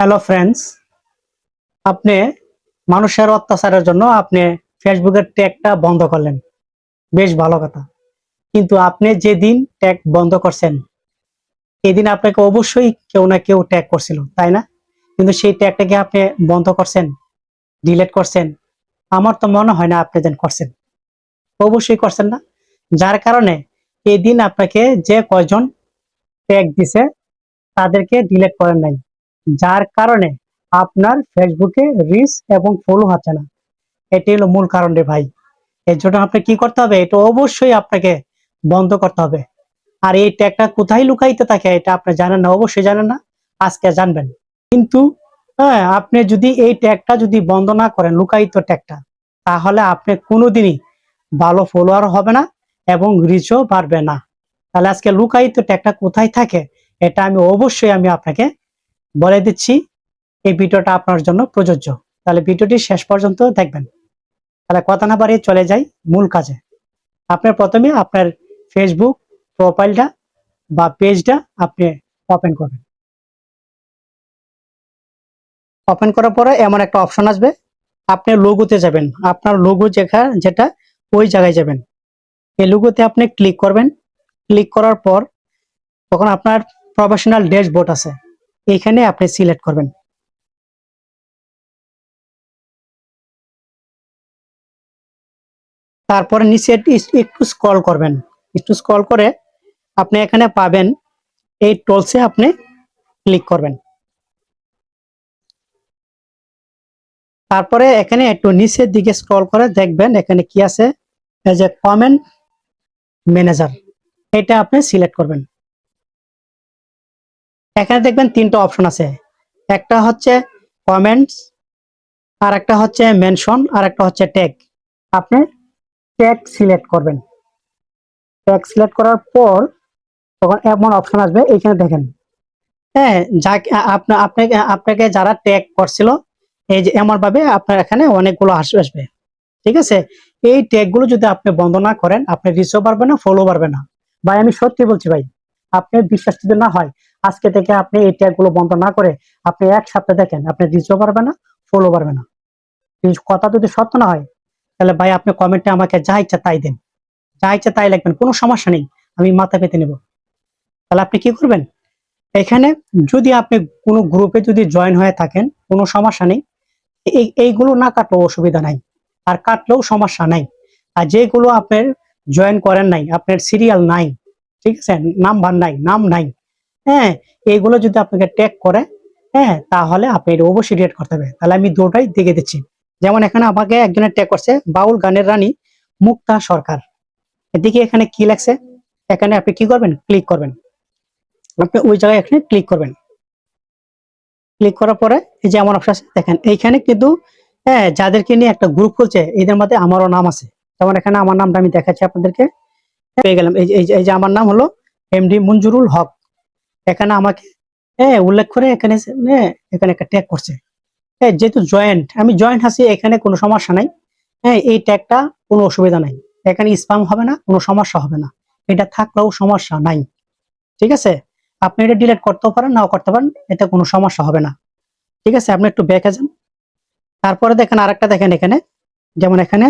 Hello friends, আপনি মানুষের অত্যাচারের জন্য আপনি ফেসবুকের ট্যাগটা বন্ধ করলেন। বেশ ভালো কথা। কিন্তু আপনি যেদিন ট্যাগ বন্ধ করছেন, এদিন আপনাকে অবশ্যই কেউ না কেউ ট্যাগ করছিল, তাই না? কিন্তু সেই ট্যাগটাকে আপনি বন্ধ করছেন, ডিলিট করছেন। আমার তো মনে হয় না আপনি যেন করছেন। অবশ্যই করছেন না। যার কারণে এদিন আপনাকে যে কয়জন ট্যাগ দিছে তাদেরকে ডিলিট করেন নাই। যার কারণে আপনার ফেসবুকে রিচ এবং ফলো হচ্ছে না। এটি হলো মূল কারণ রে ভাই। এর জন্য আপনি কি করতে হবে? এটা অবশ্যই আপনাকে বন্ধ করতে হবে। আর এই ট্যাগটা কোথায় লুকাইতে থাকে এটা আপনি জানেন না, অবশ্যই জানেন না। আজকে জানবেন। কিন্তু হ্যাঁ, আপনি যদি এই ট্যাগটা যদি বন্ধ না করেন, লুকায়িত ট্যাগটা, তাহলে আপনি কোনোদিনই ভালো ফলোয়ার হবে না এবং রিচও বাড়বে না। তাহলে আজকে লুকায়িত ট্যাগটা কোথায় থাকে এটা আমি অবশ্যই আপনাকে বলে দিচ্ছি। এই ভিডিওটা আপনার জন্য প্রযোজ্য। তাহলে ভিডিওটি শেষ পর্যন্ত দেখবেন। তাহলে কথা না বাড়িয়ে চলে যাই মূল কাজে। আপনার প্রথমে আপনার ফেসবুক প্রোফাইলটা বা পেজটা আপনি ওপেন করবেন। ওপেন করার পরে এমন একটা অপশন আসবে, আপনি লোগোতে যাবেন। আপনার লোগো যেটা ওই জায়গায় যাবেন। এই লোগোতে আপনি ক্লিক করবেন। ক্লিক করার পর তখন আপনার প্রফেশনাল ড্যাশবোর্ড আছে, এইখানে আপনি সিলেক্ট করবেন। তারপরে নিচে একটু স্ক্রল করবেন। একটু স্ক্রল করে আপনি এখানে পাবেন এই টুলসে আপনি ক্লিক করবেন। তারপরে এখানে একটু নিচের দিকে স্ক্রল করে দেখবেন এখানে কি আছে, এই যে কমেন্ট ম্যানেজার, এটা আপনি সিলেক্ট করবেন। এখানে দেখবেন তিনটা অপশন আছে, একটা হচ্ছে কমেন্টস, আর একটা হচ্ছে মেনশন, আর একটা হচ্ছে ট্যাগ। আপনি ট্যাগ সিলেক্ট করবেন। ট্যাগ সিলেক্ট করার পর তখন এমন অপশন আসবে, এইখানে দেখেন। হ্যাঁ, যাকে আপনাকে আপনাকে যারা ট্যাগ করছিল, এই যে এমন ভাবে আপনার এখানে অনেকগুলো আসবে। ঠিক আছে? এই ট্যাগ গুলো যদি আপনি বন্ধ না করেন, আপনি রিচও পারবেন না, ফলো পারবেন না। ভাই আমি সত্যি বলছি ভাই, আপনি বিশ্বাস যদি না হয়, আজকে থেকে আপনি এই ট্যাগ গুলো বন্ধ না করে আপনি এক সপ্তাহ দেখেন, আপনি রিচও পারবেন না, ফলো পারবেন না। কিন্তু কথা যদি সত্য না হয়, তাহলে ভাই আপনি কমেন্টে আমাকে যা ইচ্ছা তাই দেন, যা ইচ্ছা তাই লিখবেন, কোনো সমস্যা নেই, আমি মাথা পেতে নেব। তাহলে আপনি কি করবেন? এখানে যদি আপনি কোনো গ্রুপে যদি জয়েন হয়ে থাকেন, কোনো সমস্যা নেই। এইগুলো না কাটলেও অসুবিধা নাই, আর কাটলেও সমস্যা নাই। আর যেগুলো আপনার জয়েন করেন নাই, আপনার সিরিয়াল নাই, ঠিক আছে, নাম্বার নাই, নাম নাই, হ্যাঁ, এইগুলো যদি আপনাকে ট্যাগ করে, হ্যাঁ, তাহলে আপনি এটা অবশ্যই ডিলিট করতে হবে। তাহলে আমি দুটোই দেখে দিচ্ছি। যেমন এখানে আমাকে একজনের ট্যাগ করছে বাউল গানের রানী মুক্তা সরকার। এদিকে এখানে কি লেখছে, এখানে আপনি কি করবেন? ক্লিক করবেন। আপনি ওই জায়গায় এখানে ক্লিক করবেন। ক্লিক করার পরে এই যে আমার অপশন আছে দেখেন, এইখানে কিন্তু হ্যাঁ, যাদেরকে নিয়ে একটা গ্রুপ খুলছে এদের মধ্যে আমারও নাম আছে। যেমন এখানে আমার নামটা আমি দেখাচ্ছি আপনাদেরকে। পেয়ে গেলাম, এই যে আমার নাম হলো এমডি মঞ্জুরুল হক। এখানে আমাকে উল্লেখ করে এখানে এখানে একটা ট্যাগ করছে। হ্যাঁ, যেহেতু জয়েন্ট, আমি জয়েন্ট আছি, এখানে কোনো সমস্যা নাই। হ্যাঁ, এই ট্যাগটা কোনো অসুবিধা নাই। এখানে স্প্যাম হবে না, কোনো সমস্যা হবে না। এটা থাকলেও সমস্যা নাই। ঠিক আছে? আপনি এটা ডিলিট করতেও পারেন, নাও করতে পারেন, এতে কোনো সমস্যা হবে না। ঠিক আছে? আপনি একটু ব্যাকে যান। তারপরে দেখেন আরেকটা দেখেন এখানে, যেমন এখানে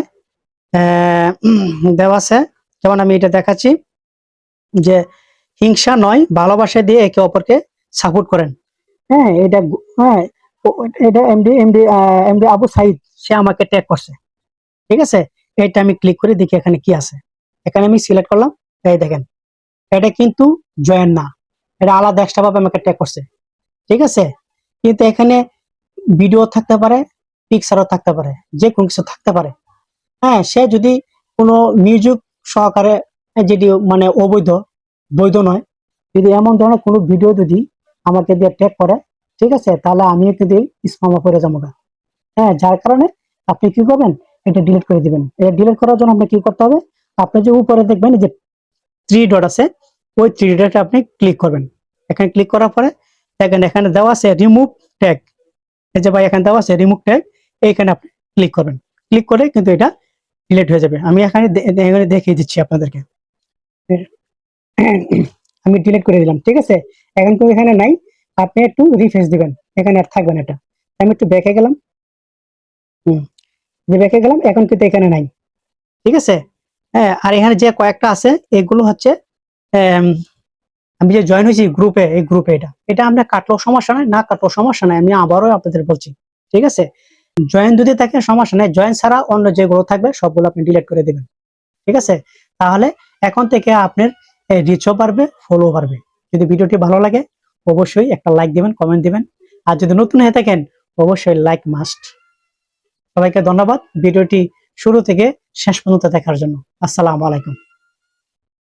দেওয়া আছে, যেমন আমি এটা দেখাচ্ছি যে হিংসা নয় ভালোবাসা দিয়ে একে অপরকে সাপোর্ট করেন। হ্যাঁ, হ্যাঁ, এটা MD MD MD Abu Saeed, সে আমাকে ট্যাগ করছে। ঠিক আছে? এটা আমি ক্লিক করে দেখি এখানে কি আছে। এখানে আমি সিলেক্ট করলাম। এই দেখেন, এটা কিন্তু জয়েন না, এটা আলাদা এক্সট্রা ভাবে আমাকে ট্যাগ করছে। ঠিক আছে? কিন্তু এখানে ভিডিও থাকতে পারে, পিকচারও থাকতে পারে, যে কোনো কিছু থাকতে পারে। হ্যাঁ, সে যদি কোনো মিউজিক সহকারে, যেটি মানে অবৈধ, বৈধ নয়, যদি এমন ধরনের কোনো ভিডিও যদি আমাকে দিয়ে ট্যাগ করে, ঠিক আছে, তাহলে আমিও কিন্তু স্পামে পড়ে যাবো গা। হ্যাঁ, যার কারণে আপনি কি করবেন? এটা ডিলিট করে দিবেন। এটা ডিলিট করার জন্য আপনি কি করতে হবে? আপনি যে উপরে দেখবেন যে থ্রি ডট আছে, ওই থ্রি ডটে আপনি ক্লিক করবেন। এখানে ক্লিক করার পরে দেখেন এখানে দেওয়া আছে রিমুভ ট্যাগ। এই যে ভাই এখানে দেওয়া আছে রিমুভ ট্যাগ, এইখানে আপনি ক্লিক করবেন। ক্লিক করে কিন্তু এটা ডিলিট হয়ে যাবে। আমি এখানে এখানে দেখিয়ে দিচ্ছি আপনাদেরকে। আমি ডিলিট করে দিলাম। ঠিক আছে? এখন কিন্তু এখানে নাই। আপনি একটু রিফ্রেশ দিবেন, এখানে আর থাকবেন এটা। আমি একটু ব্যাকে গেলাম, যে ব্যাকে গেলাম, এখন কিন্তু এখানে নাই। ঠিক আছে, হ্যাঁ। আর এখানে যে কয়েকটা আছে এগুলো হচ্ছে আম, আমি যে জয়েন হয়েছি গ্রুপে, এই গ্রুপে এটা এটা আমরা কাটলেও সমস্যা নাই, না কাটলেও সমস্যা নাই, আমি আবারও আপনাদের বলছি। ঠিক আছে, জয়েন যদি থাকে সমস্যা নাই, জয়েন ছাড়া অন্য যেগুলো থাকবে সবগুলো আপনি ডিলিট করে দিবেন। ঠিক আছে, তাহলে এখন থেকে আপনার রিচও বাড়বে, ফলো বাড়বে। যদি ভিডিওটি ভালো লাগে অবশ্যই একটা লাইক দিবেন, কমেন্ট দিবেন। আর যদি নতুন হয়ে থাকেন অবশ্যই লাইক মাস্ট। সবাইকে ধন্যবাদ ভিডিওটি শুরু থেকে শেষ পর্যন্ত দেখার জন্য। আসসালামু আলাইকুম।